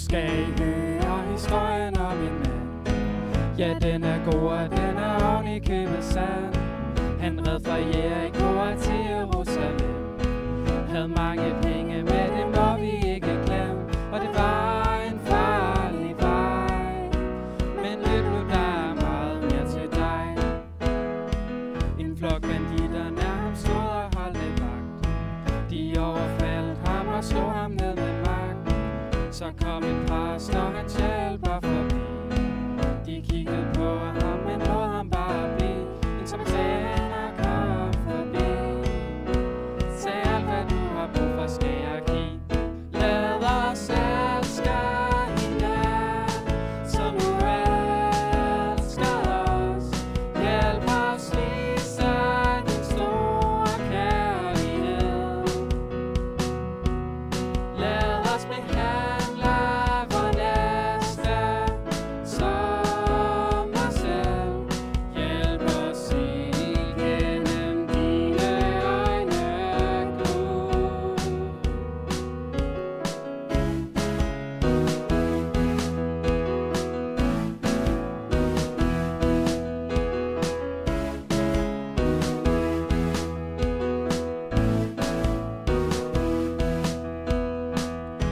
skal I høre historien om en mand. Ja, den er god, og den er oven i købet sand. Han red fra Jericho til Jerusalem. Havde mange penge, men det må vi ikke glemme. Og det var en farlig vej, men lyt nu, der er meget mere til dig. En flok banditter nær ham stod og holdte vagt. De overfaldt ham og slog ham ned med magt. Så kom en præst og hans hjælper forbi. De kiggede på ham, men lod ham bare blive. Men som en tjener kom forbi, sagde alt hvad du har brug for skal jeg give. Lad os elske hinanden, som du elsker os. Hjælp os vise din store kærlighed. Lad os behandle vor næste som os selv. Hjælp os se igennem dine øjne, Gud.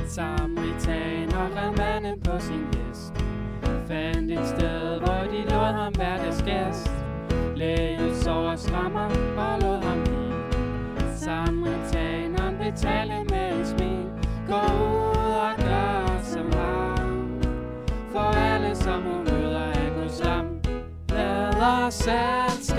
Samaritaneren, manden på sin hest, fandt et sted, hvor de lod ham være deres gæst. Lagde sår strammer og lod ham blive. Samaritaneren betalte med et smil. Gå ud og gør som ham, for alle som hun møder er Guds lam. Lad os elske